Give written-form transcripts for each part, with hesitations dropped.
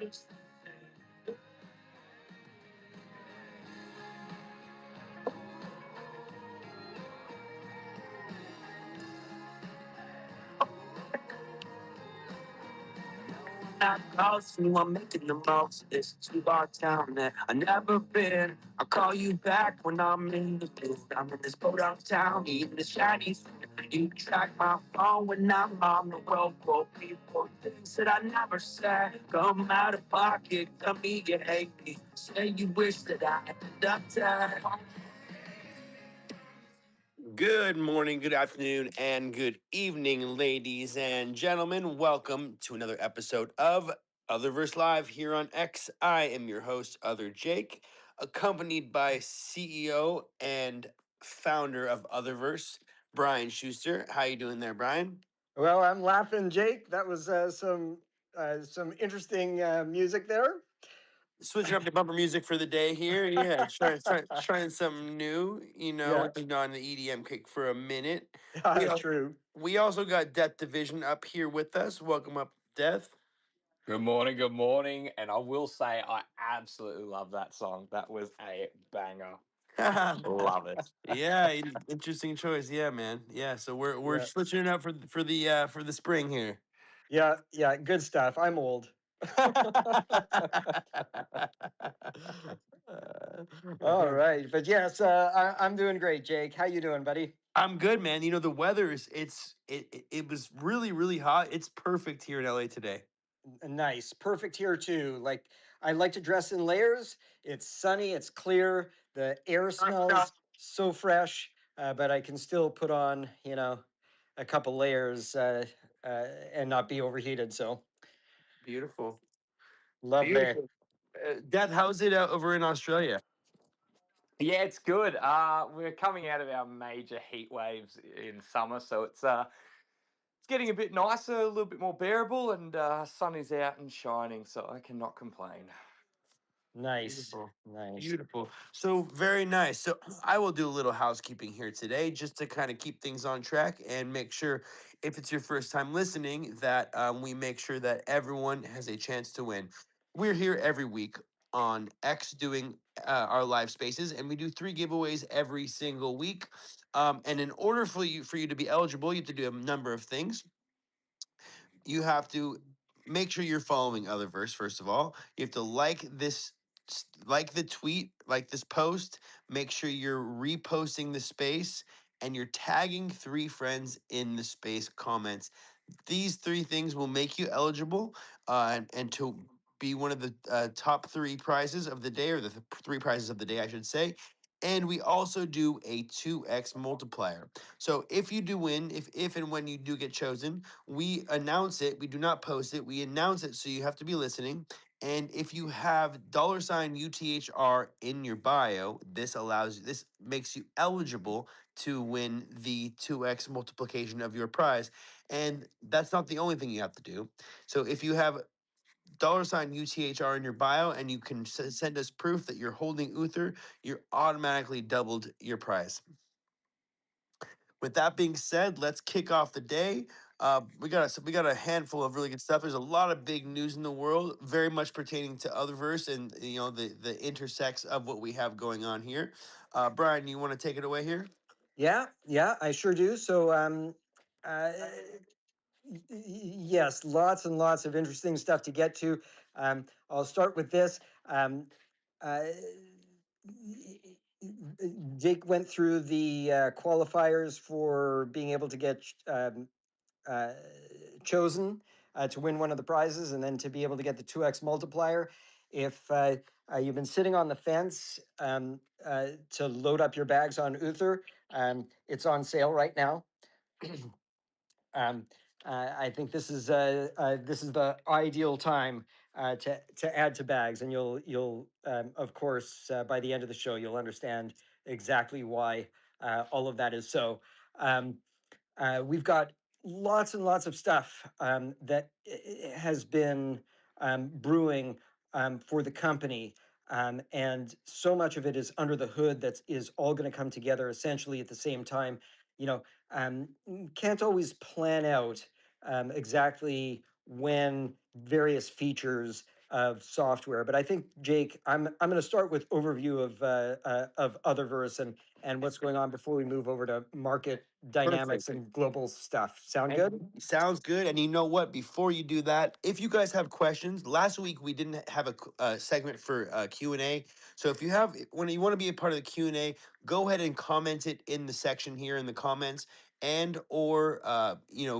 House, you I'm making the most. It's too far town that I never been. I'll call you back when I'm in the mood. I'm in this boat downtown, eating this Chinese food. You track my phone when I'm on the road. Quote people things that I never said. Come out of pocket, tell me you hate me. Say you wish that I ended up dead. Good morning, good afternoon, and good evening, ladies and gentlemen. Welcome to another episode of Utherverse Live here on X. I am your host, Other Jake, accompanied by CEO and founder of Utherverse, Brian Shuster. How you doing there, Brian? Well, I'm laughing, Jake. That was some interesting music there. Switching up the bumper music for the day here. Yeah, trying something new. Yeah, We've been on the EDM kick for a minute. We al- true. we also got Death Division up here with us. Welcome up, Death. Good morning, and I will say I absolutely love that song. That was a banger. Love it. Yeah, interesting choice. Yeah, man. Yeah, so we're Yeah, switching it up for the spring here. yeah. Good stuff. I'm old. All right, but yes, I'm doing great, Jake. How you doing, buddy? I'm good, man. The weather is it was really hot. It's perfect here in LA today. Nice, perfect here too. Like I like to dress in layers. It's sunny, it's clear. The air smells so fresh, but I can still put on, a couple layers and not be overheated. So Beautiful. lovely. Beautiful. Death, how's it out over in Australia? Yeah, it's good. We're coming out of our major heat waves in summer, so it's getting a bit nicer, a little bit more bearable, and sun is out and shining, so I cannot complain. Nice, Beautiful. nice. Beautiful. So very nice. So I will do a little housekeeping here today just to kind of keep things on track and make sure if it's your first time listening that we make sure that everyone has a chance to win. We're here every week on X doing our live spaces and we do 3 giveaways every single week. And in order for you to be eligible, you have to do a number of things. You have to make sure you're following Otherverse first of all. You have to like the tweet, like this post, make sure you're reposting the space and you're tagging 3 friends in the space comments. These 3 things will make you eligible and to be one of the top 3 prizes of the day, or the 3 prizes of the day, I should say. And we also do a 2x multiplier. So if you do win, if and when you do get chosen, we announce it. We do not post it. We announce it, so you have to be listening. And if you have $UTHR in your bio, this makes you eligible to win the 2x multiplication of your prize. And that's not the only thing you have to do. So if you have $UTHR in your bio and you can send us proof that you're holding Uther, you're automatically doubled your prize. With that being said, let's kick off the day. We got a handful of really good stuff. There's a lot of big news in the world, very much pertaining to Otherverse and the intersects of what we have going on here. Brian, you want to take it away here? Yeah, I sure do. So, uh, yes, lots and lots of interesting stuff to get to. I'll start with this. Uh, Jake went through the qualifiers for being able to get uh, chosen to win one of the prizes and then to be able to get the 2x multiplier. If you've been sitting on the fence to load up your bags on Uther, it's on sale right now. um, I think this is the ideal time to add to bags, and you'll of course by the end of the show you'll understand exactly why all of that is so. Um, we've got lots and lots of stuff that has been brewing for the company. And so much of it is under the hood that is all going to come together essentially at the same time. You know, can't always plan out exactly when various features of software. But I think, Jake, I'm going to start with overview of Utherverse and what's going on before we move over to market dynamics Perfect. and global stuff. Sound And good? sounds good. And you know what? Before you do that, if you guys have questions, last week we didn't have a segment for Q&A. So if you have, when you want to be a part of the Q&A, go ahead and comment it in the section here in the comments, and or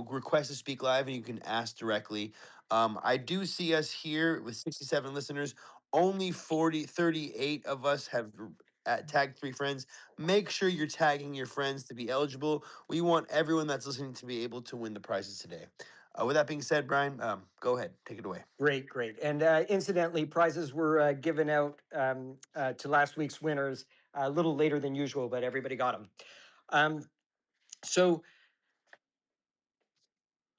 request to speak live, and you can ask directly. I do see us here with 67 listeners. Only 38 of us have tagged 3 friends. Make sure you're tagging your friends to be eligible. We want everyone that's listening to be able to win the prizes today. With that being said, Brian, go ahead, take it away. Great, great. And incidentally, prizes were given out to last week's winners a little later than usual, but everybody got them. So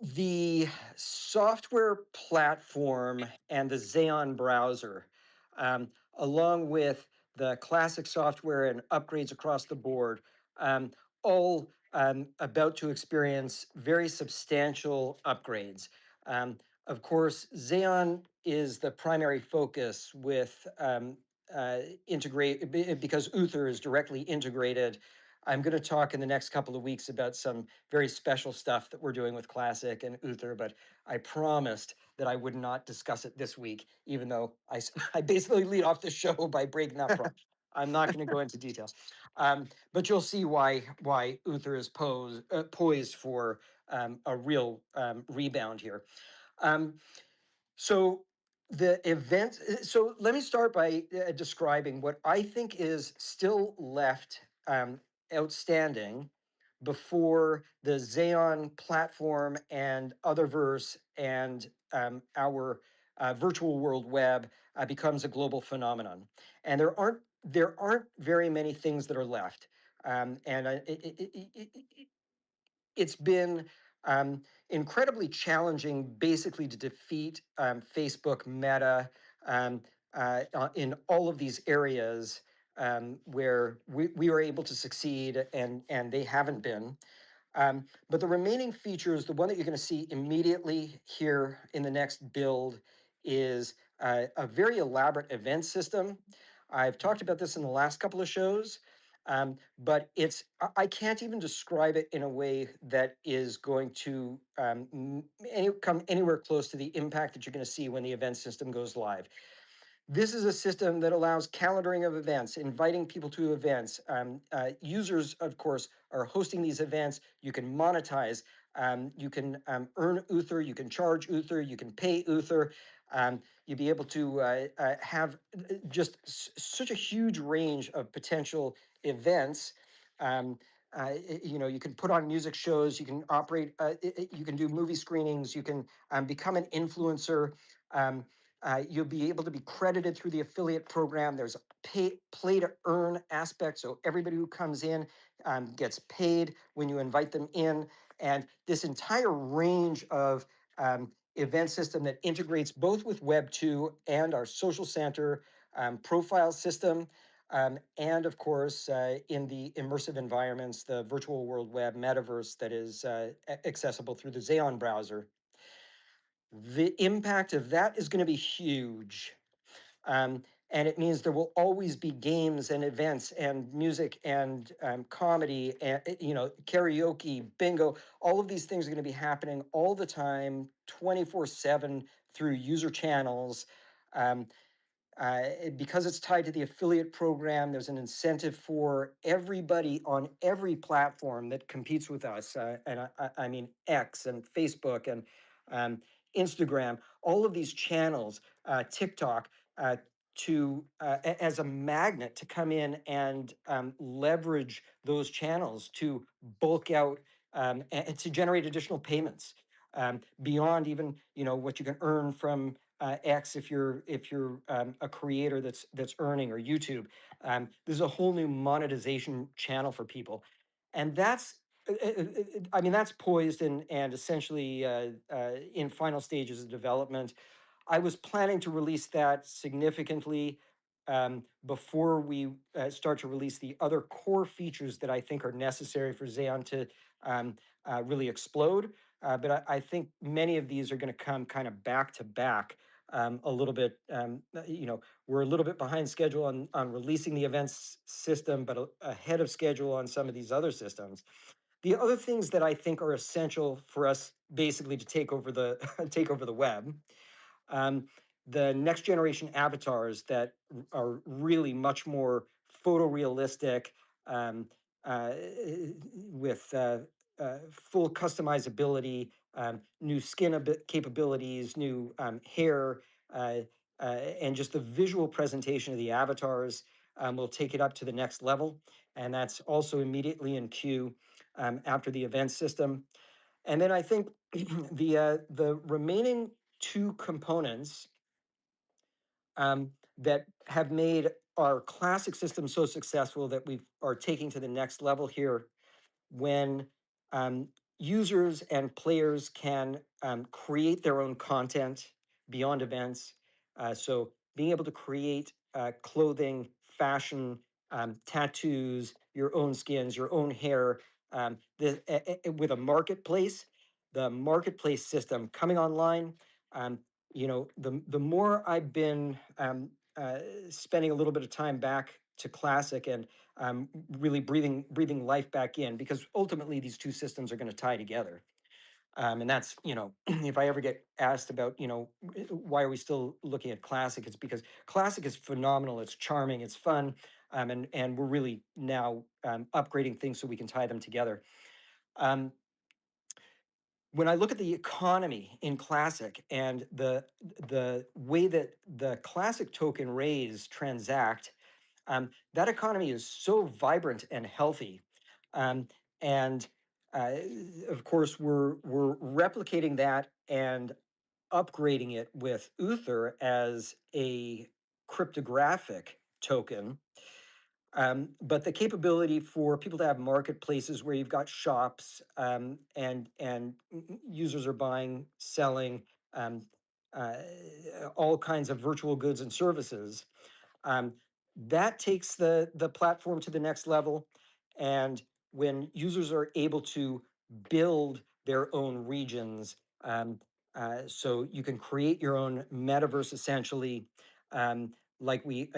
the software platform and the Xeon browser, along with the classic software and upgrades across the board, all about to experience very substantial upgrades. Of course, Xeon is the primary focus with integrate because Uther is directly integrated. I'm going to talk in the next couple of weeks about some very special stuff that we're doing with Classic and Uther, but I promised that I would not discuss it this week, even though I basically lead off the show by breaking that promise. I'm not going to go into detail. But you'll see why Uther is poised for a real rebound here. Um, so the event. So let me start by describing what I think is still left outstanding before the Xeon platform and Otherverse and our virtual world web becomes a global phenomenon. And there aren't very many things that are left. And it's been incredibly challenging, basically, to defeat Facebook, Meta, in all of these areas where we were able to succeed and they haven't been. But the remaining features, the one that you're going to see immediately here in the next build, is a very elaborate event system. I've talked about this in the last couple of shows, but I can't even describe it in a way that is going to come anywhere close to the impact that you're going to see when the event system goes live. This is a system that allows calendaring of events, inviting people to events. Users, of course, are hosting these events. You can monetize. You can earn Uther. You can charge Uther. You can pay Uther. You'll be able to have just such a huge range of potential events. Um, you can put on music shows. You can operate. You can do movie screenings. You can become an influencer. Um, you'll be able to be credited through the affiliate program. There's a play to earn aspect. So everybody who comes in gets paid when you invite them in. And this entire range of event system that integrates both with Web 2 and our social center profile system. And of course, in the immersive environments, the virtual world web metaverse that is accessible through the Xeon browser. The impact of that is going to be huge. Um, and it means there will always be games and events and music and comedy and karaoke, bingo. All of these things are going to be happening all the time, 24/7 through user channels. Um, because it's tied to the affiliate program, there's an incentive for everybody on every platform that competes with us. And I mean X and Facebook and Instagram, all of these channels, TikTok, as a magnet to come in and leverage those channels to bulk out and to generate additional payments beyond even what you can earn from X if you're a creator that's earning, or YouTube. There's a whole new monetization channel for people, and I mean that's poised and essentially in final stages of development. I was planning to release that significantly before we start to release the other core features that I think are necessary for Xeon to really explode. But I think many of these are going to come kind of back to back a little bit, we're a little bit behind schedule on releasing the events system, but ahead of schedule on some of these other systems. The other things that I think are essential for us basically to take over the take over the web, um, the next generation avatars that are really much more photorealistic, um, uh, with full customizability, new skin capabilities, new hair, uh, and just the visual presentation of the avatars will take it up to the next level. And that's also immediately in queue after the event system. And then I think the remaining two components that have made our classic system so successful that we are taking to the next level here when um, users and players can create their own content beyond events. So being able to create clothing, fashion, tattoos, your own skins, your own hair, with a marketplace, the marketplace system coming online. Um, the more I've been uh, spending a little bit of time back to classic and really breathing life back in, because ultimately these two systems are going to tie together. And that's, if I ever get asked about, why are we still looking at classic, it's because classic is phenomenal, it's charming, it's fun, and we're really now upgrading things so we can tie them together. Um, when I look at the economy in classic and the way that the classic token raise transact, that economy is so vibrant and healthy. Um, and uh, of course, we're replicating that and upgrading it with Uther as a cryptographic token. But the capability for people to have marketplaces where you've got shops, and users are buying, selling, um, uh, all kinds of virtual goods and services, um, that takes the platform to the next level. And when users are able to build their own regions, so you can create your own metaverse essentially, um, like we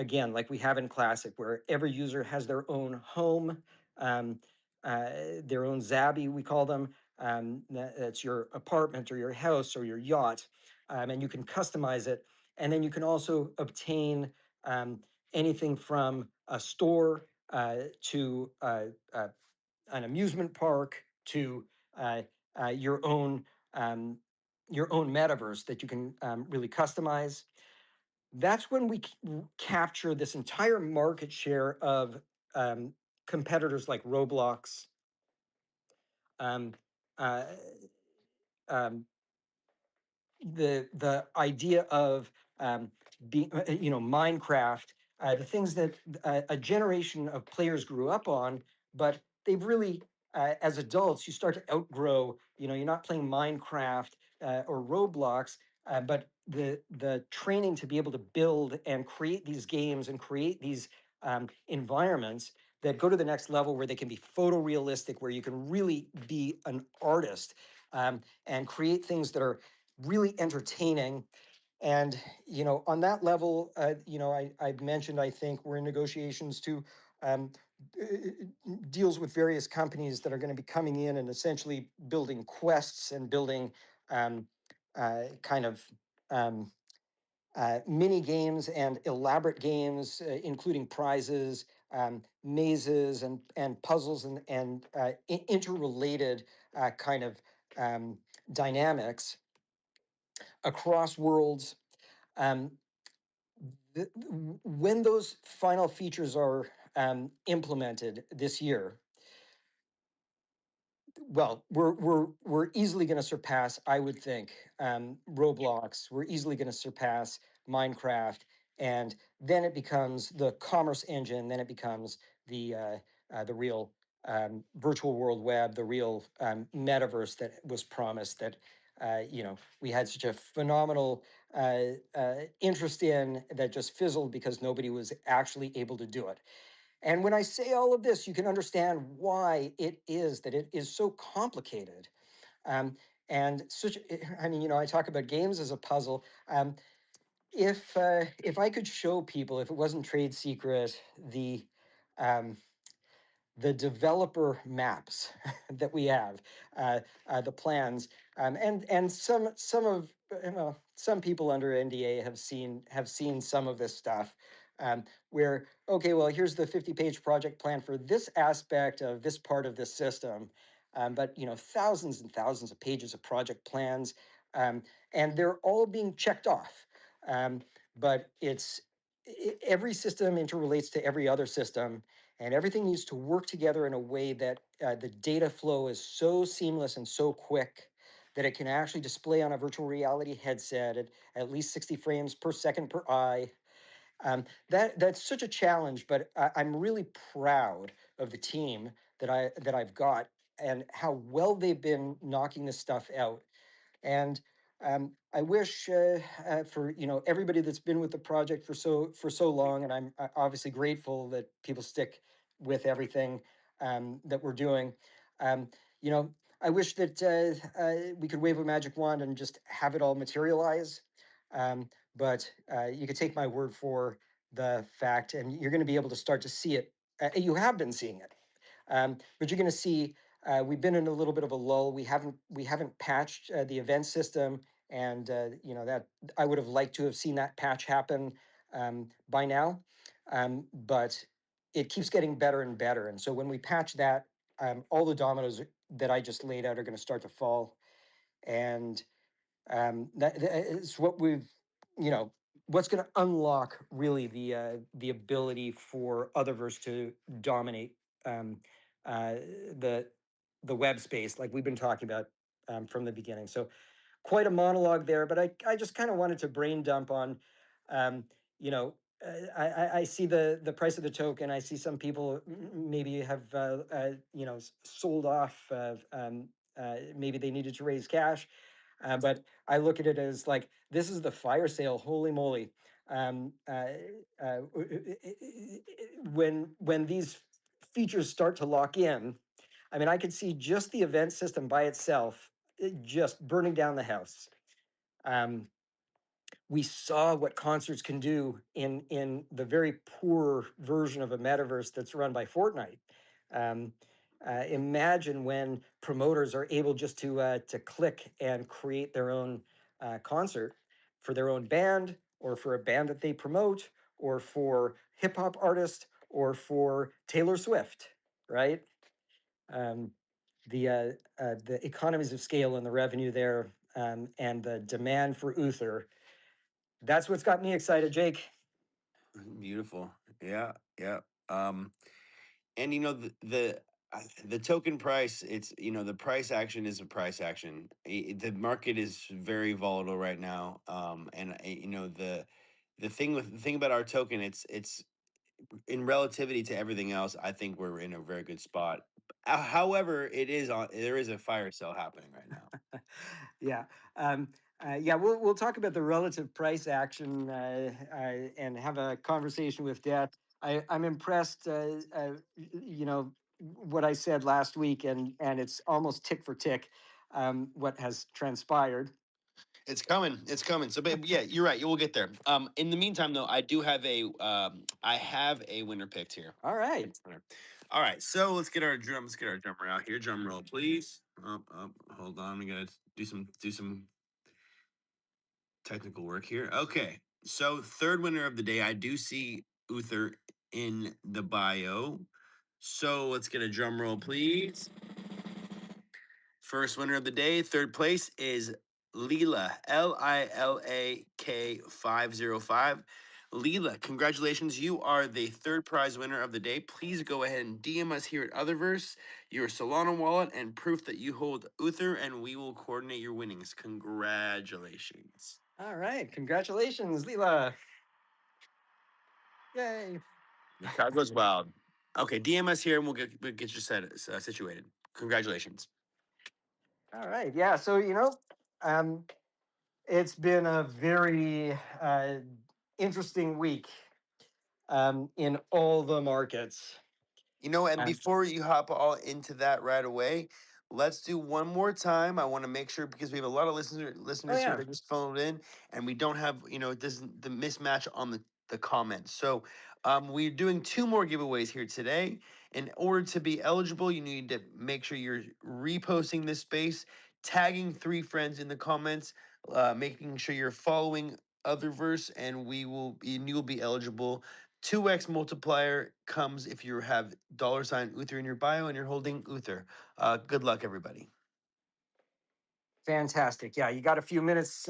have in Classic, where every user has their own home, um, their own Zabi, we call them. That's your apartment or your house or your yacht, and you can customize it. And then you can also obtain um, anything from a store to an amusement park to uh, your own metaverse that you can really customize. That's when we capture this entire market share of um, competitors like Roblox, um, uh, um, the idea of being, Minecraft, the things that a generation of players grew up on, but they've really, as adults, you start to outgrow. You're not playing Minecraft or Roblox, but the training to be able to build and create these games and create these environments that go to the next level where they can be photorealistic, where you can really be an artist and create things that are really entertaining. And on that level, I've mentioned, I think we're in negotiations to um, deals with various companies that are going to be coming in and essentially building quests and building kind of um, mini games and elaborate games, including prizes, mazes, and puzzles, and interrelated kind of um, dynamics across worlds. Um, when those final features are implemented this year, well, we're easily going to surpass, I would think, Roblox. We're easily going to surpass Minecraft, and then it becomes the commerce engine. Then it becomes the real virtual world web, the real metaverse that was promised. That we had such a phenomenal interest in, that just fizzled because nobody was actually able to do it. And when I say all of this, you can understand why it is that it is so complicated. Um, and such, I mean, I talk about games as a puzzle. if I could show people, if it wasn't trade secret, um, the developer maps that we have, the plans, and some of well, some people under NDA have seen some of this stuff. Where okay, well, here's the 50-page project plan for this aspect of this part of this system, but thousands and thousands of pages of project plans, um, and they're all being checked off. Um, but every system interrelates to every other system, and everything needs to work together in a way that the data flow is so seamless and so quick that it can actually display on a virtual reality headset at least 60 frames per second per eye. That's such a challenge, but I'm really proud of the team that I've got and how well they've been knocking this stuff out. And I wish for everybody that's been with the project for so long, and I'm obviously grateful that people stick with everything that we're doing. Um, you know, I wish that we could wave a magic wand and just have it all materialize. But you could take my word for the fact, and you're going to be able to start to see it. You have been seeing it, but you're going to see we've been in a little bit of a lull. We haven't patched the event system, and that I would have liked to have seen that patch happen by now, but it keeps getting better and better. And so when we patch that, all the dominoes that I just laid out are going to start to fall, and that is what you know, what's going to unlock really the ability for Otherverse to dominate um, uh, the the web space, like we've been talking about from the beginning. So quite a monologue there, but I just kind of wanted to brain dump on, um, you know, I see the price of the token. I see some people maybe have sold off. Maybe they needed to raise cash, but I look at it as like this is the fire sale. Holy moly! Um, uh, uh, when these features start to lock in, I mean, I could see just the event system by itself just burning down the house. Um, we saw what concerts can do in the very poor version of a metaverse that's run by Fortnite. Um, Imagine when promoters are able just to click and create their own concert for their own band, or for a band that they promote, or for hip hop artists, or for Taylor Swift, right? Um, the economies of scale and the revenue there, and the demand for Uther, that's what's got me excited, Jake. Beautiful. Yeah, yeah. Um, and the token price, it's the price action is a price action. The market is very volatile right now. And the thing about our token, it's in relativity to everything else. I think we're in a very good spot. However, there is a fire sale happening right now. Yeah. Um, yeah, we'll talk about the relative price action and have a conversation with Death. I'm impressed, what I said last week, and it's almost tick for tick what has transpired. It's coming. It's coming. So, but yeah, you're right. You will get there. In the meantime, though, I have a winner picked here. All right. Winner. All right. So let's get our drummer out here. Drum roll, please. Hold on. We gotta do some technical work here. Okay. So third winner of the day. I do see Uther in the bio. So let's get a drum roll, please. First winner of the day, third place is Leela, LILAK505. Leela, congratulations. You are the third prize winner of the day. Please go ahead and DM us here at Otherverse your Solana wallet and proof that you hold Uther, and we will coordinate your winnings. Congratulations. All right. Congratulations, Leela. Yay. The crowd goes wild. Okay, DM us here and we'll get you situated. Congratulations. All right. Yeah. So, um, it's been a very interesting week in all the markets. And Um, before you hop all into that right away, let's do one more time. I want to make sure because we have a lot of Oh listeners here yeah. that just phoned in, and we don't have it doesn't the mismatch on the comments. So we're doing two more giveaways here today. In order to be eligible, you need to make sure you're reposting this space, tagging 3 friends in the comments, making sure you're following Otherverse, and you will be eligible. 2x multiplier comes if you have $ Uther in your bio and you're holding Uther. Good luck, everybody. Fantastic. Yeah, you got a few minutes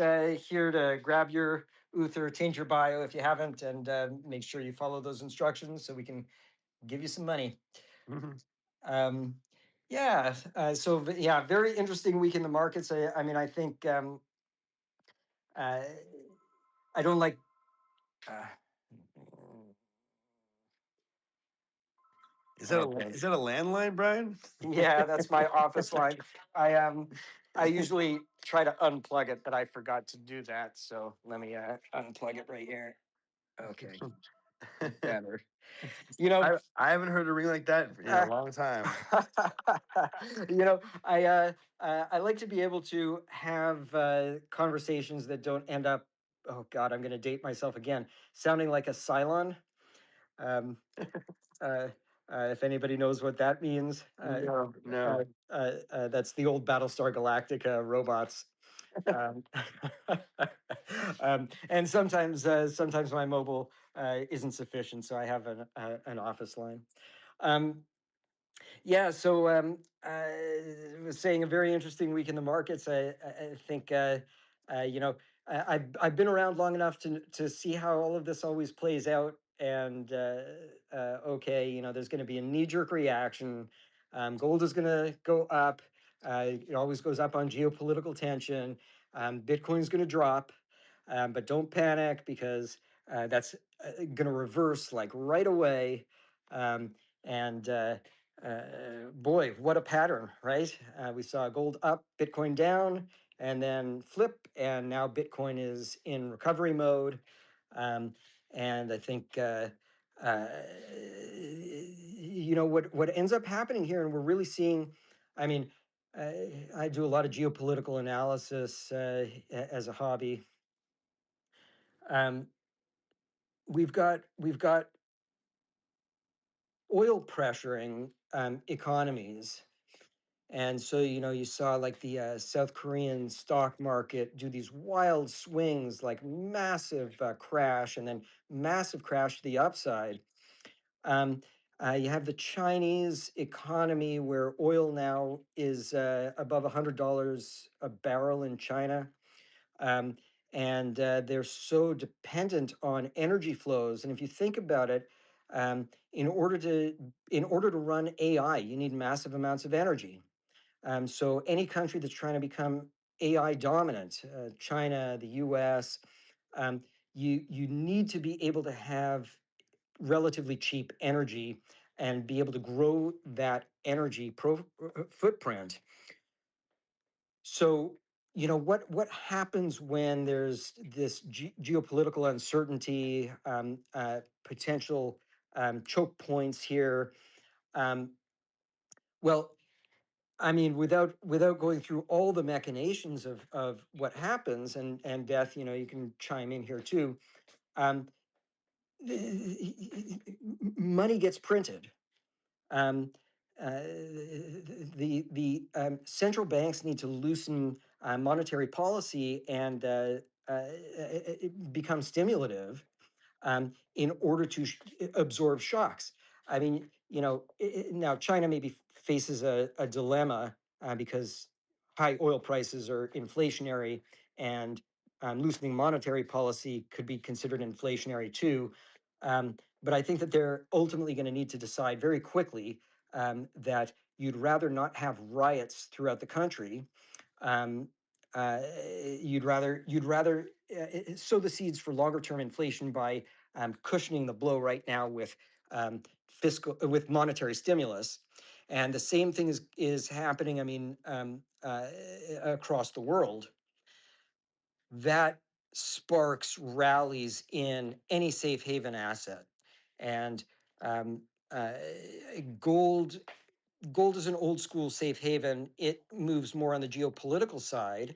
here to grab your Uther, change your bio if you haven't, and make sure you follow those instructions so we can give you some money. Mhm. Um, yeah. Yeah, very interesting week in the markets. I mean, I think uh, I don't like. Uh, okay. Is that a landline, Brian? Yeah, that's my office line. I usually try to unplug it, but I forgot to do that. So let me unplug it right here. Okay, better. You know, I haven't heard a ring like that in a uh, long time. I like to be able to have conversations that don't end up. Oh God, I'm going to date myself again. Sounding like a Cylon. Um, uh, if anybody knows what that means, No, no. that's the old Battlestar Galactica robots. Um, and sometimes my mobile isn't sufficient, so I have an office line. Um, yeah, so I was saying a very interesting week in the markets. I think I've been around long enough to see how all of this always plays out. And okay, there's going to be a knee-jerk reaction. Gold is going to go up. It always goes up on geopolitical tension. Bitcoin's going to drop, but don't panic because that's going to reverse like right away. Um, and Boy, what a pattern, right? We saw gold up, Bitcoin down, and then flip, and now Bitcoin is in recovery mode. Um, and I think uh, what ends up happening here, and we're really seeing. I mean, I do a lot of geopolitical analysis as a hobby. Um, we've got oil pressuring economies. And so, you saw like the South Korean stock market do these wild swings, like massive crash and then massive crash to the upside. Um, you have the Chinese economy where oil now is above $100 a barrel in China. Um, and they're so dependent on energy flows. And if you think about it, um, in order to in order to run AI, you need massive amounts of energy. So any country that's trying to become AI dominant, China, the US, um, you need to be able to have relatively cheap energy and be able to grow that energy footprint. So, what happens when there's this geopolitical uncertainty, potential choke points here? Um, well, I mean, without going through all the machinations of what happens, and Beth, you can chime in here too. Um, Money gets printed. Um, the central banks need to loosen monetary policy and become stimulative in order to absorb shocks. I mean, now China maybe faces a dilemma because high oil prices are inflationary, and loosening monetary policy could be considered inflationary too. But I think that they're ultimately going to need to decide very quickly that you'd rather not have riots throughout the country. Um, uh, you'd rather sow the seeds for longer term inflation by cushioning the blow right now with with monetary stimulus, and the same thing is happening. I mean, across the world, that sparks rallies in any safe haven asset, and um, uh, gold gold is an old school safe haven. It moves more on the geopolitical side.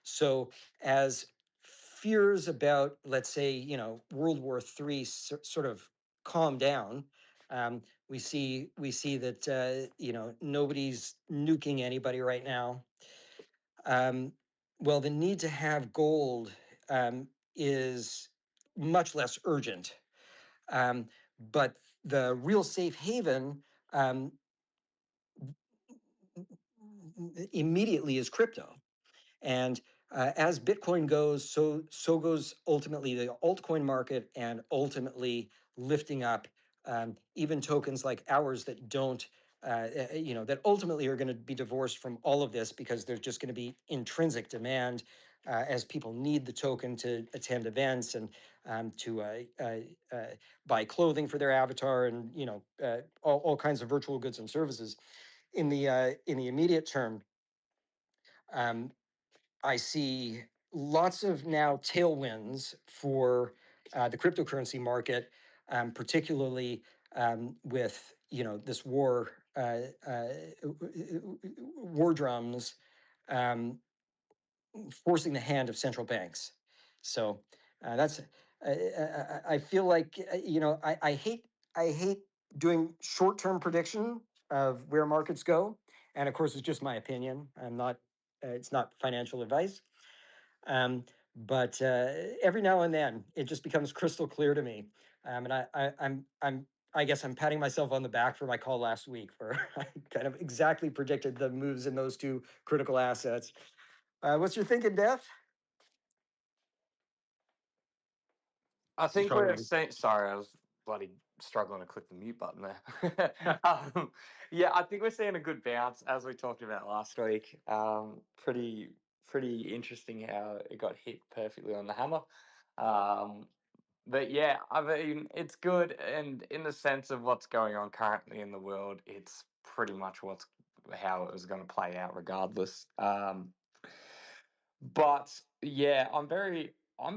So as fears about, let's say, World War III sort of calm down, we see that nobody's nuking anybody right now. Well, the need to have gold is much less urgent. But the real safe haven um, immediately is crypto. And as Bitcoin goes, so goes ultimately the altcoin market, and ultimately lifting up even tokens like ours that don't, that ultimately are going to be divorced from all of this, because there's just going to be intrinsic demand as people need the token to attend events, and to buy clothing for their avatar, and all kinds of virtual goods and services. In the immediate term, um, I see lots of now tailwinds for the cryptocurrency market, particularly with this war drums um, forcing the hand of central banks. So that's I feel like I hate doing short-term prediction of where markets go, and of course it's just my opinion. I'm not. It's not financial advice. Um, but every now and then, it just becomes crystal clear to me. And I guess I'm patting myself on the back for my call last week, where I kind of exactly predicted the moves in those two critical assets. What's your thinking, Death? I He's think we're probably saying. Sorry, I was bloody struggling to click the mute button there. Yeah, I think we're seeing a good bounce, as we talked about last week. Pretty interesting how it got hit perfectly on the hammer. Um, but yeah, I mean, it's good, and in the sense of what's going on currently in the world, it's pretty much how it was going to play out, regardless. But yeah, I'm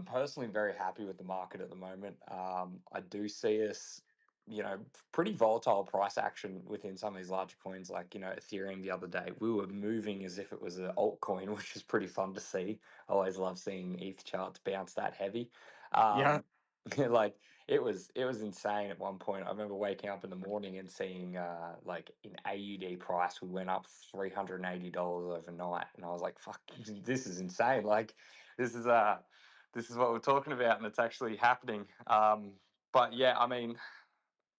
personally very happy with the market at the moment. I do see us, pretty volatile price action within some of these larger coins, like, Ethereum the other day. We were moving as if it was an altcoin, which is pretty fun to see. I always love seeing ETH charts bounce that heavy. yeah. Um, like it was insane at one point. I remember waking up in the morning and seeing like in AUD price we went up $380 overnight, and I was like, "Fuck, this is insane!" Like this is uh this is what we're talking about, and it's actually happening. But yeah, I mean,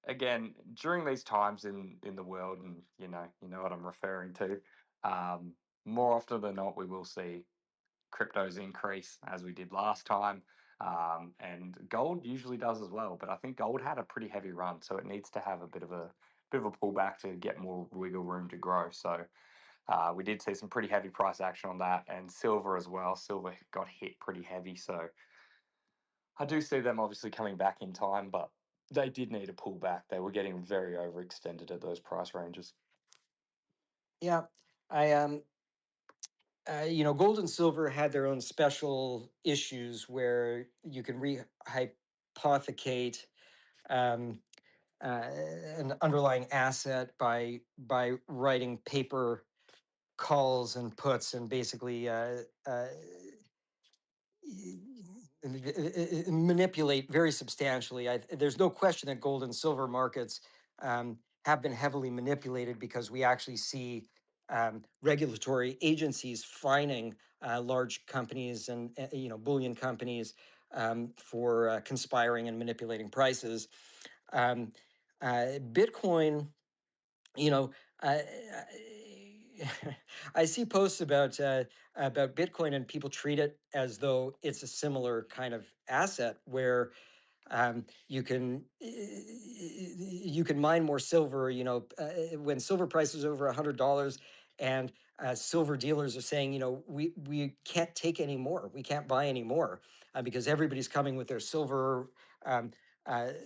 again, during these times in the world, and you know what I'm referring to. Um, More often than not, we will see cryptos increase as we did last time. And gold usually does as well, but I think gold had a pretty heavy run, so it needs to have a bit of a pullback to get more wiggle room to grow. So we did see some pretty heavy price action on that, and silver as well. Silver got hit pretty heavy, so I do see them obviously coming back in time, but they did need a pullback. They were getting very overextended at those price ranges. Yeah. I gold and silver had their own special issues where you can rehypothecate um, uh, an underlying asset by writing paper calls and puts, and basically manipulate very substantially. There's no question that gold and silver markets have been heavily manipulated, because we actually see regulatory agencies fining large companies and bullion companies for conspiring and manipulating prices. Um, Bitcoin, you know, I, I see posts about Bitcoin, and people treat it as though it's a similar kind of asset, where you can mine more silver. When silver price is over $100, and silver dealers are saying, we can't take any more, we can't buy any more, because everybody's coming with their um,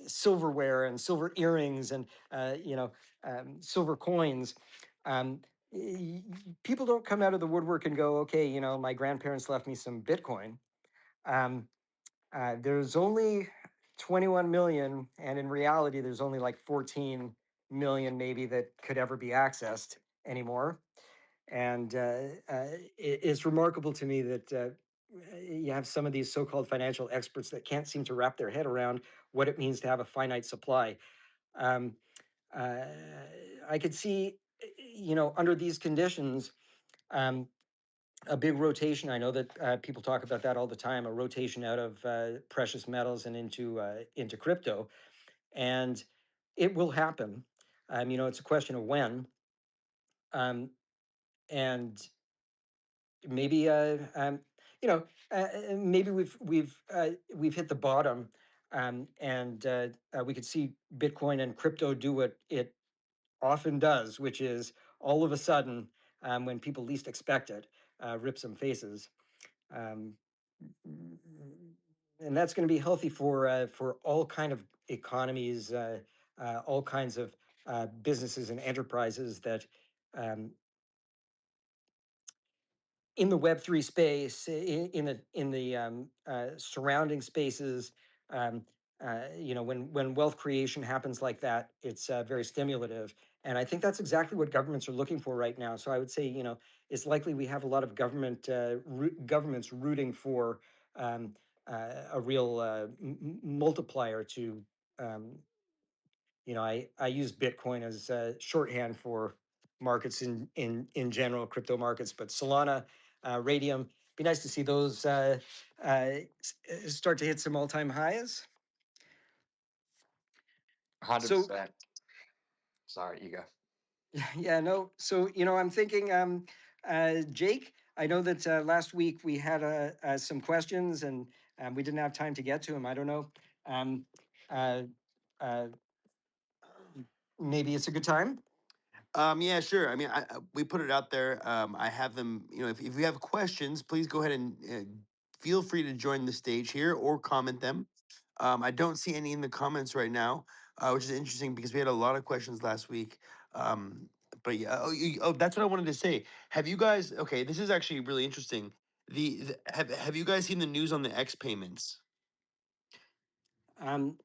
silverware and silver earrings, and silver coins. Um, People don't come out of the woodwork and go, okay, my grandparents left me some Bitcoin. Um, there's only 21 million, and in reality, there's only like 14 million maybe that could ever be accessed anymore. And it's remarkable to me that you have some of these so-called financial experts that can't seem to wrap their head around what it means to have a finite supply. Um, uh, I could see, under these conditions, um, a big rotation. I know that people talk about that all the time. A rotation out of precious metals and into crypto, and it will happen. It's a question of when, um, and maybe maybe we've hit the bottom, and we could see Bitcoin and crypto do what it often does, which is all of a sudden, when people least expect it, rip some faces. Um, and that's going to be healthy for all kind of economies, all kinds of businesses and enterprises that um, in the Web3 space, in the surrounding spaces. Um, when wealth creation happens like that, it's very stimulative, and I think that's exactly what governments are looking for right now. So I would say, it's likely we have a lot of governments rooting for um, a real multiplier to. Um, I use Bitcoin as shorthand for markets in general, crypto markets, but Solana, Radium, be nice to see those start to hit some all-time highs. So 100%. Sorry, you go. yeah, no. So I'm thinking, Jake. I know that last week we had some questions and we didn't have time to get to them. I don't know. Um, uh, uh, Maybe it's a good time. Yeah, sure. I mean, we put it out there. I have them. If you have questions, please go ahead and feel free to join the stage here or comment them. I don't see any in the comments right now, which is interesting because we had a lot of questions last week. Um, but yeah, that's what I wanted to say. Have you guys? Okay, this is actually really interesting. Have you guys seen the news on the X payments? Um,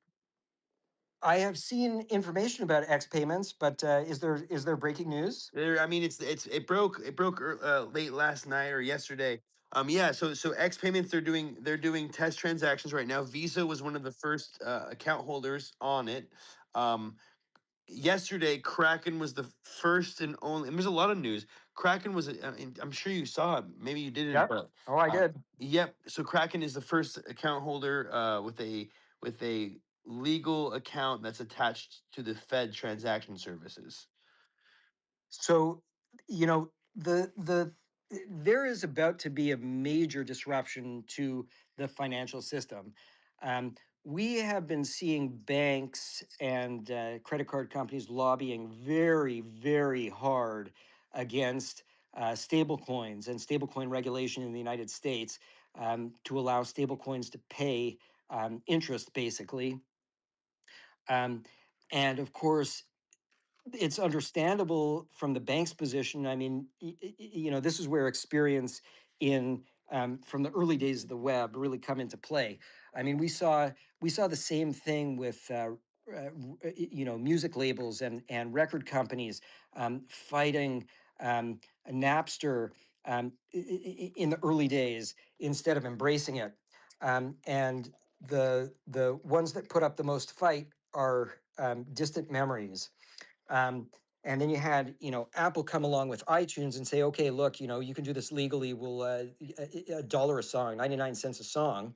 I have seen information about X payments, but is there breaking news? I mean, it broke late last night or yesterday. Yeah. So X payments they're doing test transactions right now. Visa was one of the first account holders on it. Um, Yesterday, Kraken was the first and only. And there's a lot of news. Kraken was. I mean, I'm sure you saw it. Maybe you didn't, Yep. but Oh, I uh, did. yep. So Kraken is the first account holder with a legal account that's attached to the Fed transaction services. So, you know, the there is about to be a major disruption to the financial system. Um, we have been seeing banks and credit card companies lobbying very, very hard against stablecoins and stablecoin regulation in the United States, to allow stablecoins to pay interest, basically. Um, and of course, it's understandable from the bank's position. I mean, this is where experience in from the early days of the web really come into play. I mean, we saw the same thing with music labels and record companies fighting Napster in the early days instead of embracing it. And the ones that put up the most fight are distant memories. um, and then you had, Apple come along with iTunes and say, okay, look, you can do this legally. We'll a dollar a song, 99 cents a song,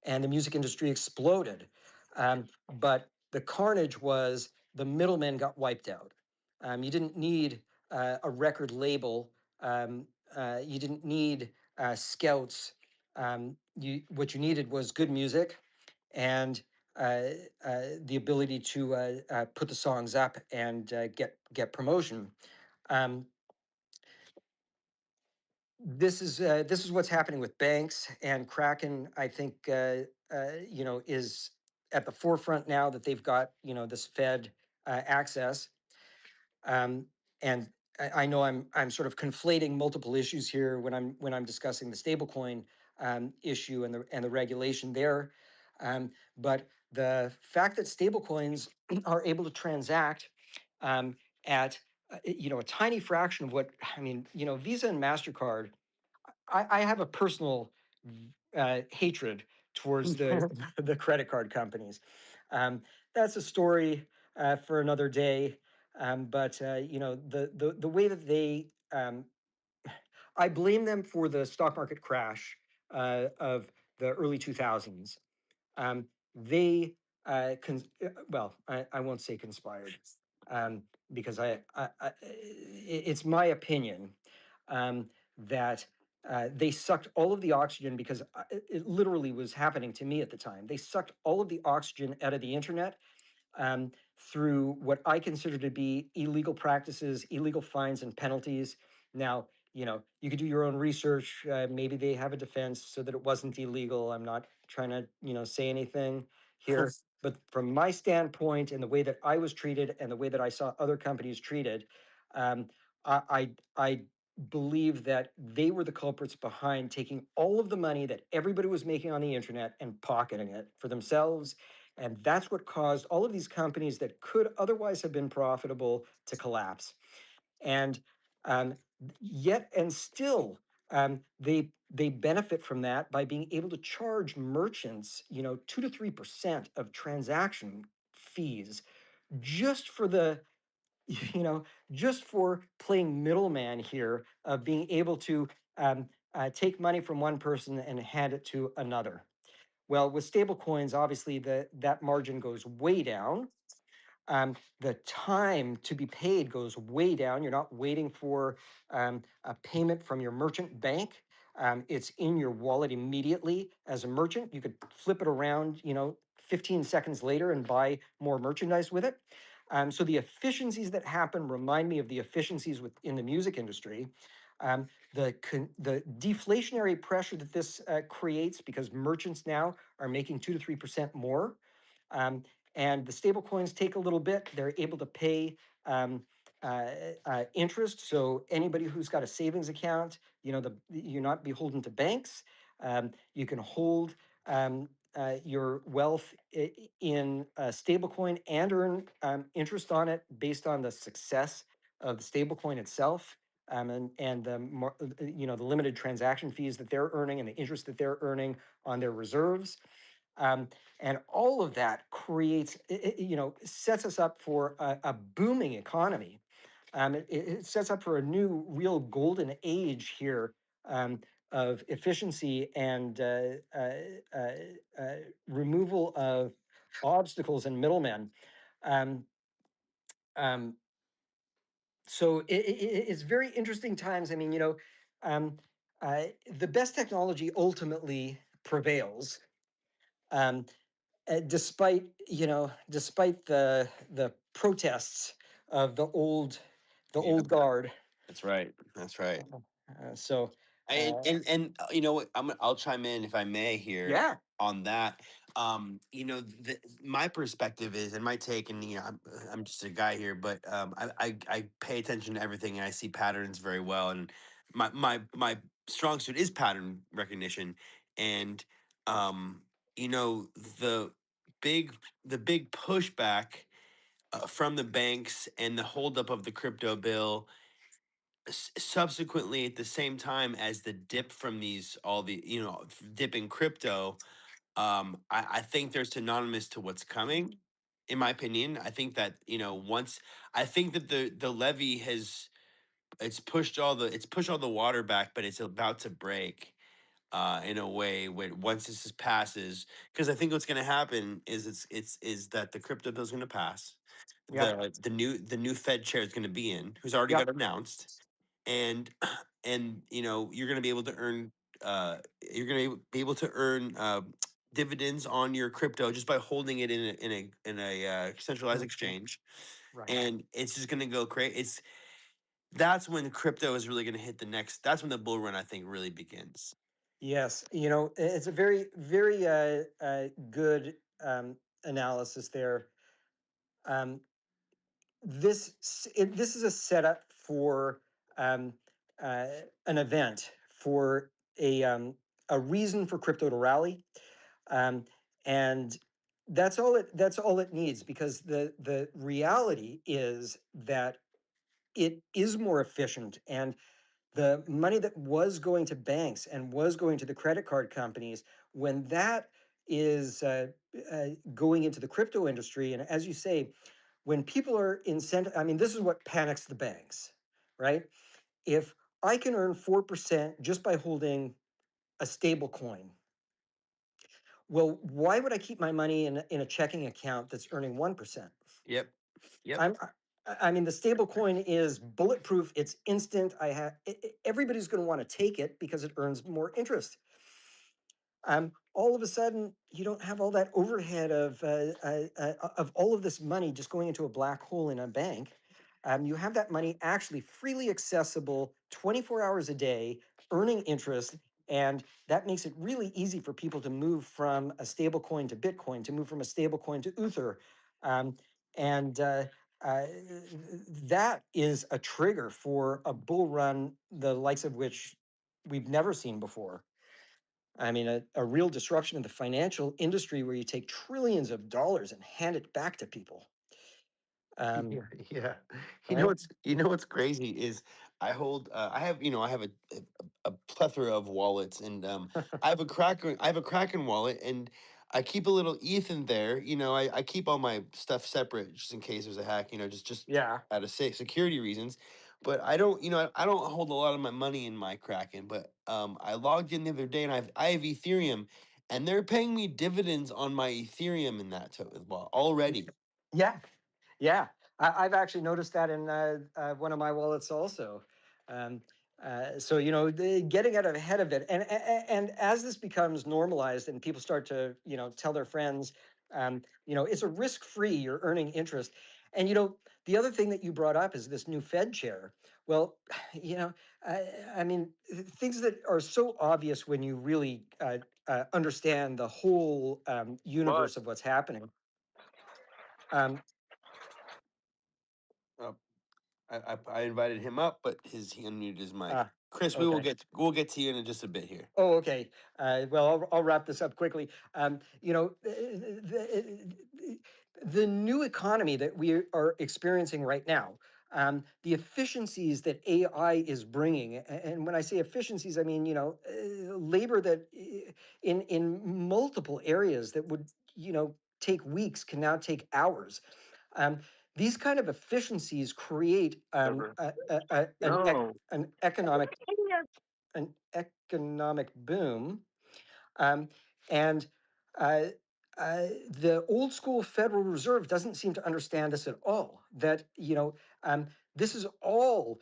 and the music industry exploded. But the carnage was the middlemen got wiped out. You didn't need a record label. You didn't need scouts. What you needed was good music and uh, the ability to put the songs up and get promotion. Um, this is what's happening with banks and Kraken. I think is at the forefront now that they've got this Fed access. Um, and I know I'm sort of conflating multiple issues here when I'm discussing the stablecoin issue and the regulation there. But the fact that stablecoins are able to transact at a tiny fraction of what I mean. Visa and Mastercard. I have a personal hatred towards the credit card companies. That's a story for another day. But the way that they, I blame them for the stock market crash of the early 2000s. They well, I won't say conspired, because it's my opinion that they sucked all of the oxygen, because it literally was happening to me at the time. They sucked all of the oxygen out of the internet um, through what I consider to be illegal practices, illegal fines and penalties. Now, you could do your own research. Maybe they have a defense so that it wasn't illegal. I'm not trying to, say anything here. But from my standpoint and the way that I was treated and the way that I saw other companies treated, um, I believe that they were the culprits behind taking all of the money that everybody was making on the internet and pocketing it for themselves. And that's what caused all of these companies that could otherwise have been profitable to collapse. And um, yet and still, they benefit from that by being able to charge merchants, 2 to 3% of transaction fees, just for the you know, just for playing middleman here, of being able to take money from one person and hand it to another. Well, with stable coins, obviously that margin goes way down. The time to be paid goes way down. You're not waiting for a payment from your merchant bank. It's in your wallet immediately as a merchant. You could flip it around, 15 seconds later and buy more merchandise with it. So the efficiencies that happen remind me of the efficiencies within the music industry. The deflationary pressure that this creates, because merchants now are making 2 to 3% more. Um, and the stable coins take a little bit. They're able to pay interest. So anybody who's got a savings account, you're not beholden to banks. You can hold your wealth in a stablecoin and earn interest on it based on the success of the stablecoin itself. And the limited transaction fees that they're earning and the interest that they're earning on their reserves. Um, and all of that creates, sets us up for a booming economy. It sets up for a new, real golden age here of efficiency and removal of obstacles and middlemen. Um, um, so it's very interesting times. I mean, um, the best technology ultimately prevails. Um, despite the protests of the Yeah, old guard. that's right. That's right. So You know what? I'll chime in if I may here yeah, on that. My perspective is, and my take, and I'm just a guy here, but I pay attention to everything and I see patterns very well. And my strong suit is pattern recognition. And um, you know the big the big pushback from the banks and the holdup of the crypto bill, subsequently at the same time as the dip from these all the dip in crypto. I think they're synonymous to what's coming, in my opinion. I think that once I think that the levee has it's pushed all the water back, but it's about to break in a way when once passes, because I think what's going to happen is is that the crypto bill is going to pass. yep, The new Fed chair is going to be in, who's already yep, got announced, and you're going to be able to earn you're going to be able to earn dividends on your crypto just by holding it in a centralized mhm, exchange, right. and it's just going to go crazy. It's That's when crypto is really going to hit the next. That's when the bull run, I think, really begins. Yes, it's a very very good analysis there. Um, this is a setup for um, uh, an event, for a reason for crypto to rally. Um, and That's all it needs, because the reality is that it is more efficient, and the money that was going to banks and was going to the credit card companies, when that is going into the crypto industry, and as you say, when people are incentive, I mean, this is what panics the banks, right? If I can earn 4% just by holding a stable coin, well, why would I keep my money in a checking account that's earning 1%? Yep. Yep. I mean, the stable coin is bulletproof. It's instant. Everybody's going to want to take it because it earns more interest. All of a sudden, you don't have all that overhead of all of this money just going into a black hole in a bank. You have that money actually freely accessible 24 hours a day, earning interest. And that makes it really easy for people to move from a stable coin to Bitcoin, to move from a stable coin to Uther. Um, and that is a trigger for a bull run, the likes of which we've never seen before. I mean, a real disruption in the financial industry where you take trillions of dollars and hand it back to people. Yeah, yeah. Right? You know what's crazy is I have I have a plethora of wallets, and I have a Kraken wallet, and I keep a little ETH in there. I keep all my stuff separate just in case there's a hack. Just Yeah. out of security reasons. But I don't hold a lot of my money in my Kraken. But I logged in the other day, and I have Ethereum, and they're paying me dividends on my Ethereum in that well already. Yeah. Yeah, I've actually noticed that in one of my wallets also. Um, so getting out ahead of it, and as this becomes normalized and people start to tell their friends, it's a risk-free. You're earning interest, and the other thing that you brought up is this new Fed chair. Well, I mean, things that are so obvious when you really understand the whole Right. universe of what's happening. Um, Uh, I invited him up, but he unmuted his mic. uh, Chris, okay. we'll get to you in just a bit here. Oh, okay. Well, I'll wrap this up quickly. The new economy that we are experiencing right now, the efficiencies that AI is bringing, and when I say efficiencies, I mean labor that in multiple areas that would take weeks can now take hours. Um, these kind of efficiencies create Over. No. an economic boom. Um, and uh, the old school Federal Reserve doesn't seem to understand this at all. That this is uh,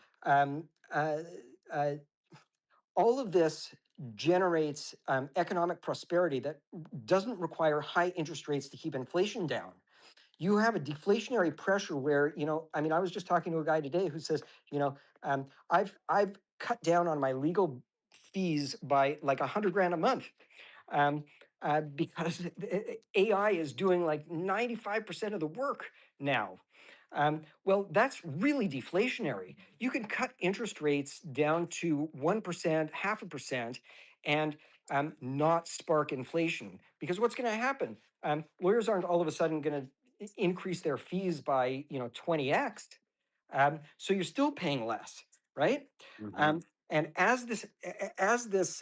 all of this generates economic prosperity that doesn't require high interest rates to keep inflation down. You have a deflationary pressure where I mean, I was just talking to a guy today who says I've cut down on my legal fees by like 100 grand a month, um, because AI is doing like 95% of the work now. Well, that's really deflationary. You can cut interest rates down to 1%, 0.5%, and not spark inflation. Because what's going to happen? Lawyers aren't all of a sudden going to increase their fees by 20x. So you're still paying less, right? Hmm. And as this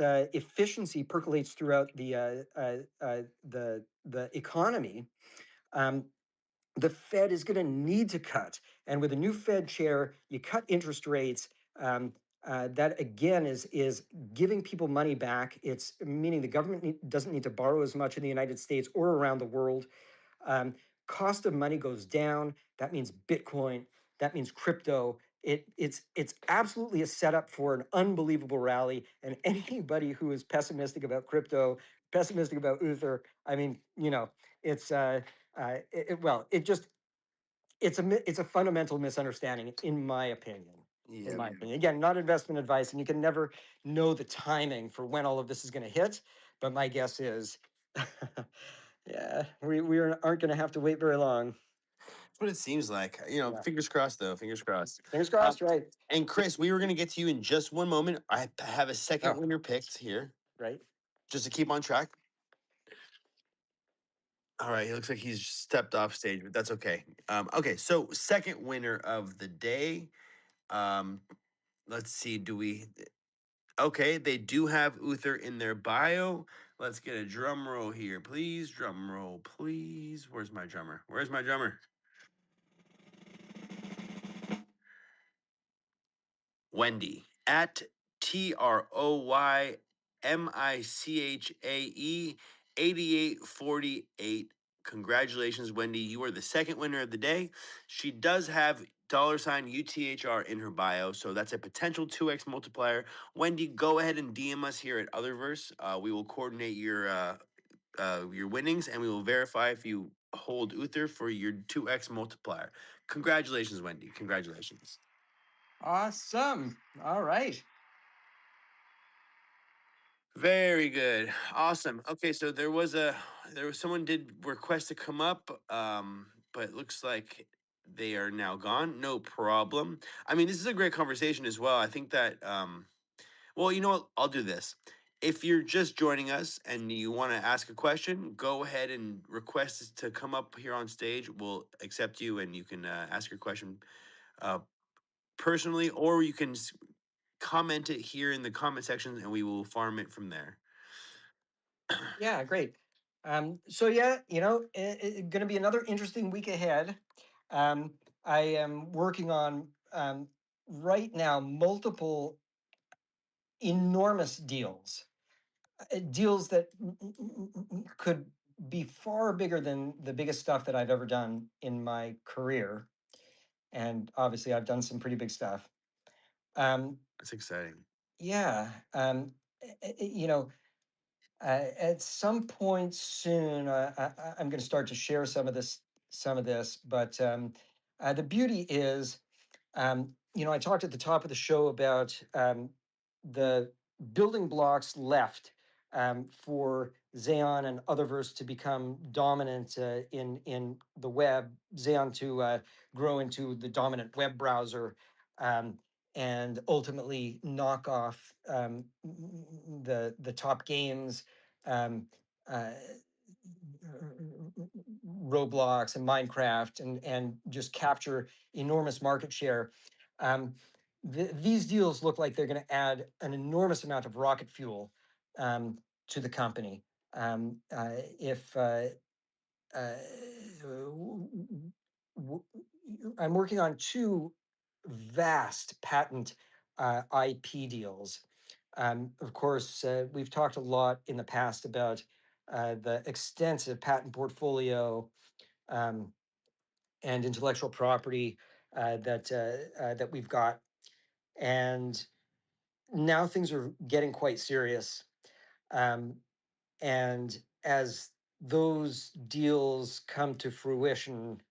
efficiency percolates throughout the economy, um, the Fed is going to need to cut. And with a new Fed chair, you cut interest rates. That again is giving people money back. It's meaning the government doesn't need to borrow as much in the United States or around the world. Um, Cost of money goes down. That means Bitcoin. That means crypto. It's absolutely a setup for an unbelievable rally. And anybody who is pessimistic about crypto, pessimistic about Uther, I mean, it's well, it's a fundamental misunderstanding, in my opinion. In Yep. my opinion, again, not investment advice, and you can never know the timing for when all of this is going to hit. But my guess is, yeah, aren't going to have to wait very long. That's what it seems like. Yeah, Fingers crossed, though. Fingers crossed. fingers Um, crossed. Right. and Chris, we were going to get to you in just one moment. I have a second Oh, winner picked here, right. just to keep on track. All right, he looks like he's stepped off stage, but that's okay. Okay, so second winner of the day. Um, let's see. Do we? Okay, they do have Uther in their bio. Let's get a drum roll here, please. Drum roll, please. Where's my drummer? Where's my drummer? Wendy at TROYMICHAE 8848. Congratulations, Wendy. You are the second winner of the day. She does have $ UTHR in her bio, so that's a potential 2x multiplier. Wendy, go ahead and DM us here at Utherverse. We will coordinate your winnings, and we will verify if you hold Uther for your 2x multiplier. Congratulations, Wendy. Congratulations. Awesome. All right. Very good. Awesome. Okay, so there was someone did request to come up, but it looks like they are now gone. No problem. I mean, this is a great conversation as well. I think that well, you know what? I'll do this. If you're just joining us and you want to ask a question, go ahead and request to come up here on stage. We'll accept you and you can ask your question uh, personally, or you can comment it here in the comment section and we will farm it from there. Yeah, great. So yeah, it's going to be another interesting week ahead. I am working on right now multiple enormous deals, deals that could be far bigger than the biggest stuff that I've ever done in my career. And obviously, I've done some pretty big stuff. That's exciting. Yeah, you know, at some point soon, I'm going to start to share some of this. But the beauty is, I talked at the top of the show about the building blocks left for Xaeon and Utherverse to become dominant in the web. Xaeon to grow into the dominant web browser. And ultimately knock off the top games, um, uh, Roblox and Minecraft, and just capture enormous market share. Um, these deals look like they're going to add an enormous amount of rocket fuel to the company. If uh, I'm working on two vast patent IP deals. Of course, we've talked a lot in the past about the extensive patent portfolio um, and intellectual property that we've got, and now things are getting quite serious. And as those deals come to fruition,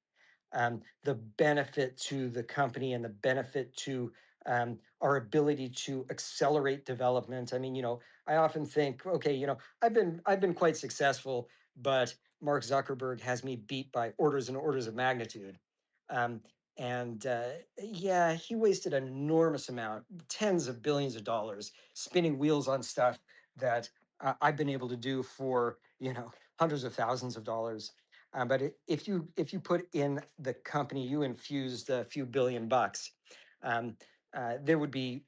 the benefit to the company and the benefit to our ability to accelerate development. I mean, I often think, okay, I've been quite successful, but Mark Zuckerberg has me beat by orders and orders of magnitude. Um, and yeah, he wasted an enormous amount, tens of billions of dollars, spinning wheels on stuff that I've been able to do for hundreds of thousands of dollars. But if you put in the company, you infused a few $billion. There would be,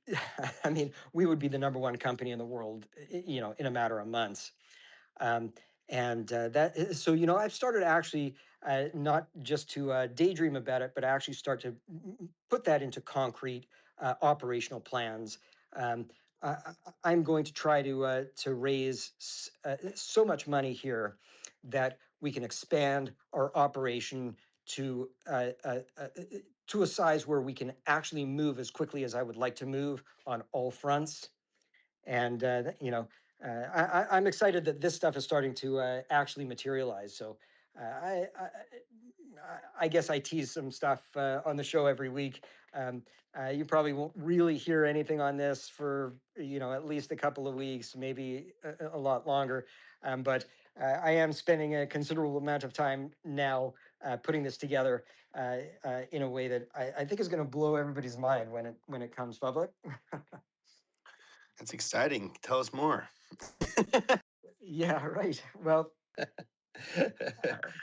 I mean, we would be the number one company in the world, in a matter of months. Um, and so I've started actually not just to daydream about it, but actually start to put that into concrete operational plans. Um, I'm going to try to raise so much money here that we can expand our operation to a size where we can actually move as quickly as I would like to move on all fronts. And I'm excited that this stuff is starting to actually materialize. So I guess I tease some stuff on the show every week. You probably won't really hear anything on this for at least a couple of weeks, maybe a lot longer. But I am spending a considerable amount of time now putting this together in a way that I think is going to blow everybody's mind when it comes public. That's exciting. Tell us more. Yeah, right. Well,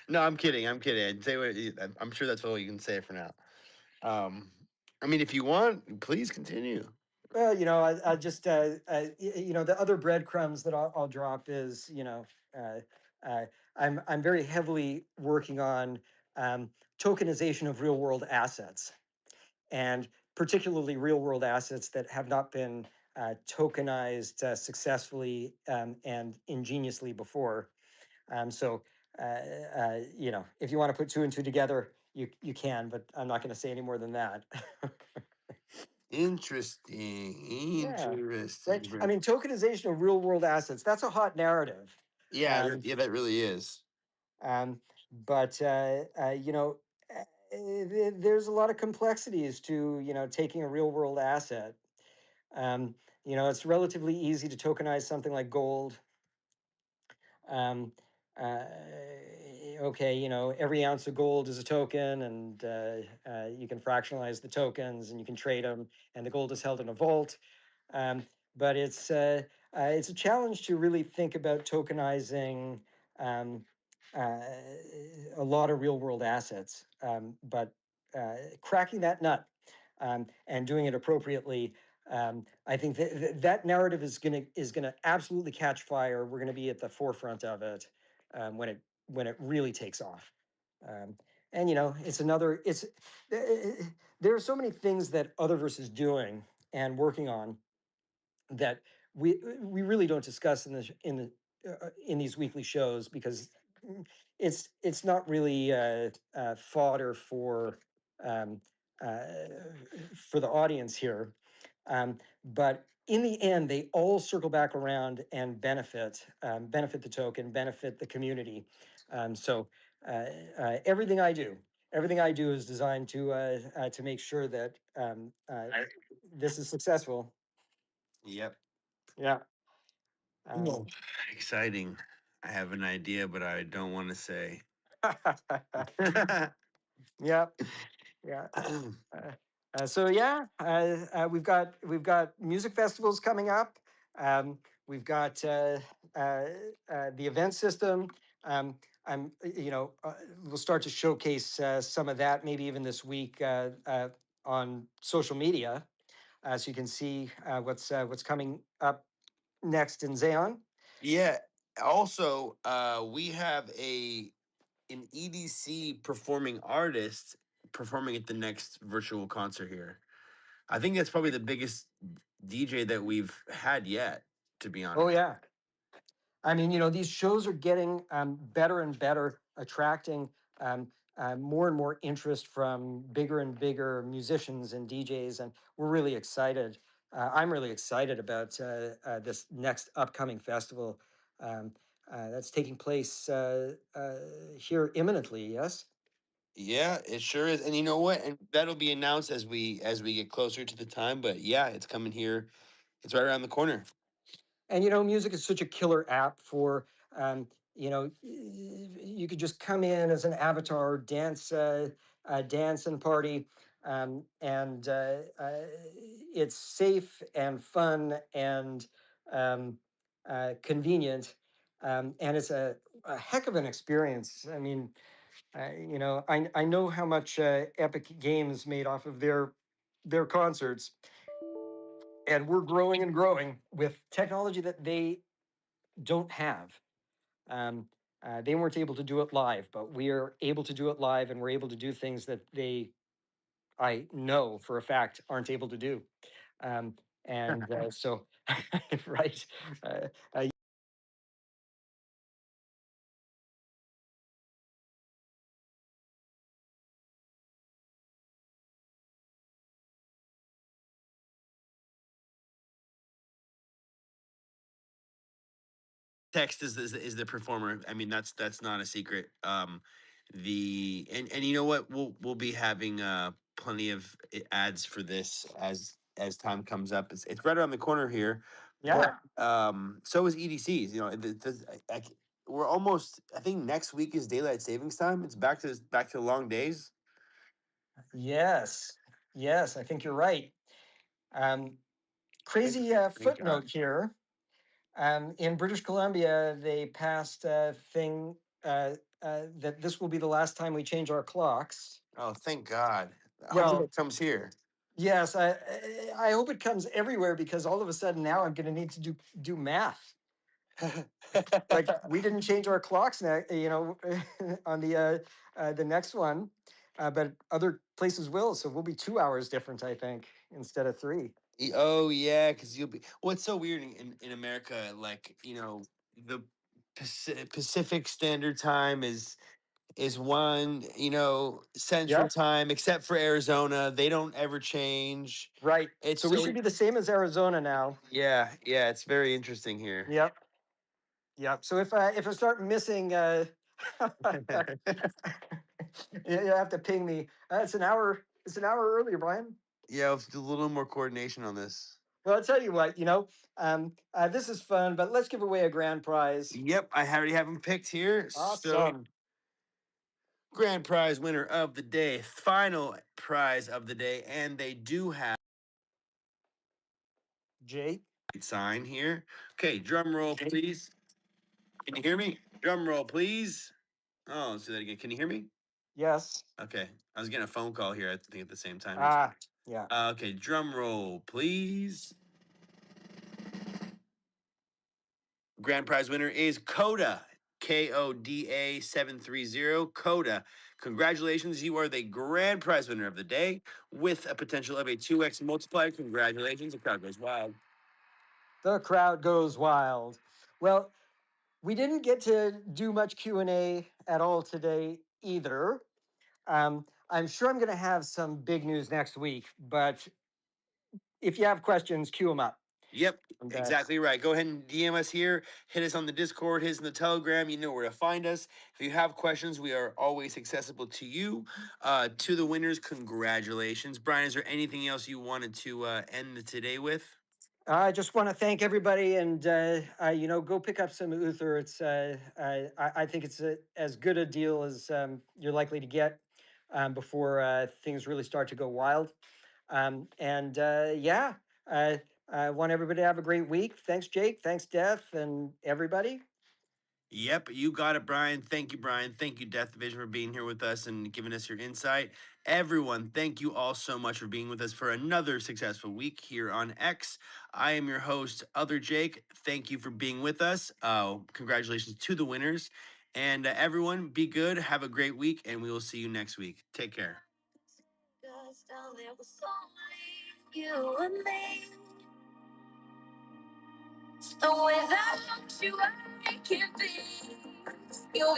No, I'm kidding. I'm kidding. Say what I'm sure that's all you can say for now. Um, I mean, if you want, please continue. Well, I just, the other breadcrumbs that I'll drop is, uh, I'm very heavily working on tokenization of real world assets, and particularly real world assets that have not been tokenized successfully and ingeniously before. So, if you want to put two and two together, you can, but I'm not going to say any more than that. Interesting. Yeah, right. Interesting. I mean, tokenization of real world assets, that's a hot narrative. Yeah, Um, yeah, that really is. um, but, there's a lot of complexities to, taking a real world asset. Um, it's relatively easy to tokenize something like gold. Um, uh, okay, every ounce of gold is a token, and you can fractionalize the tokens, and you can trade them, and the gold is held in a vault. Um, but it's a challenge to really think about tokenizing um, uh, a lot of real world assets. But cracking that nut and doing it appropriately, I think that narrative is gonna absolutely catch fire. We're gonna be at the forefront of it when it really takes off. Um, and it's another. There are so many things that Utherverse is doing and working on that we really don't discuss in these weekly shows, because it's not really fodder um, uh, for the audience here. But in the end, they all circle back around and benefit the token, benefit the community. So everything I do is designed to make sure that this is successful. Yep. Yeah. Um, Oh, exciting. I have an idea, but I don't want to say. yeah. Yeah. So yeah, we've got music festivals coming up. We've got the event system. Um, we'll start to showcase some of that maybe even this week on social media, so you can see what's coming up next in XAEON. Yeah. Also, we have an EDC performing artist performing at the next virtual concert here. I think that's probably the biggest DJ that we've had yet, to be Oh honest. yeah. I mean, these shows are getting better and better, attracting um, more and more interest from bigger and bigger musicians and DJs, and we're really excited. I'm really excited about this next upcoming festival um, that's taking place here imminently. Yes. Yeah, it sure is. And you know what? And that'll be announced as we get closer to the time. But yeah, it's coming here. It's right around the corner. And music is such a killer app for you could just come in as an avatar, dance and party, and it's safe and fun and um, convenient, and it's a heck of an experience. I mean, I know how much Epic Games made off of their concerts, and we're growing and growing with technology that they don't have. Um, they weren't able to do it live, but we are able to do it live, and we're able to do things that I know for a fact, aren't able to do. Um, and so, right. Uh, uh, Text is the performer. I mean, that's not a secret. The and you know what? We'll be having plenty of ads for this as time comes up. It's right around the corner here, yeah. but so is EDCs. We're almost. I think next week is daylight savings time. It's back to long days. Yes. Yes. I think you're right. Um, Thank, crazy thank God. footnote here. In British Columbia, they passed a thing. that this will be the last time we change our clocks. Oh, thank God. Hopefully Well, it comes here. yes, I hope it comes everywhere because all of a sudden now I'm going to need to do math. Like we didn't change our clocks now, on the next one, but other places will. So we'll be 2 hours different, I think, instead of 3. Oh yeah, because you'll be. What's so weird in America, like the Pacific Standard Time is one, Central Yeah. Time, except for Arizona. They don't ever change. Right. It's So we so should be the same as Arizona now. yeah, yeah. It's very interesting here. Yep. Yep. So if I start missing, you have to ping me. It's an hour. It's an hour earlier, Brian. Yeah, let's do a little more coordination on this. Well, I'll tell you what. This is fun, but let's give away a grand prize. Yep, I already have them picked here. So, Awesome, grand prize winner of the day, final prize of the day, and they do have Jake. a sign here. Okay, drum roll, please. Can you hear me? Drum roll, please. Oh, let's do that again. Can you hear me? Yes. Okay, I was getting a phone call here. I think at the same time. Ah. Yeah. Okay, drum roll, please. Grand prize winner is Coda. KODA 730. Coda. Congratulations, you are the grand prize winner of the day with a potential of a 2x multiplier. Congratulations, the crowd goes wild. The crowd goes wild. Well, we didn't get to do much Q&A at all today either. I'm sure I'm going to have some big news next week, but if you have questions, queue them up. Yep, And, exactly right. Go ahead and DM us here. Hit us on the Discord, hit us in the Telegram. You know where to find us. If you have questions, we are always accessible to you. To the winners, congratulations. Brian, is there anything else you wanted to end today with? I just want to thank everybody, and go pick up some Uther. It's I think it's as good a deal as you're likely to get before things really start to go wild. I want everybody to have a great week. Thanks, Jake. Thanks, Death, and everybody. Yep, you got it, Brian. Thank you, Brian. Thank you, Death Division, for being here with us and giving us your insight. Everyone, thank you all so much for being with us for another successful week here on X. I am your host, Other Jake. Thank you for being with us. Congratulations to the winners. And everyone, be good. Have a great week, and we will see you next week. Take care. You and me. So without you, I can't be. You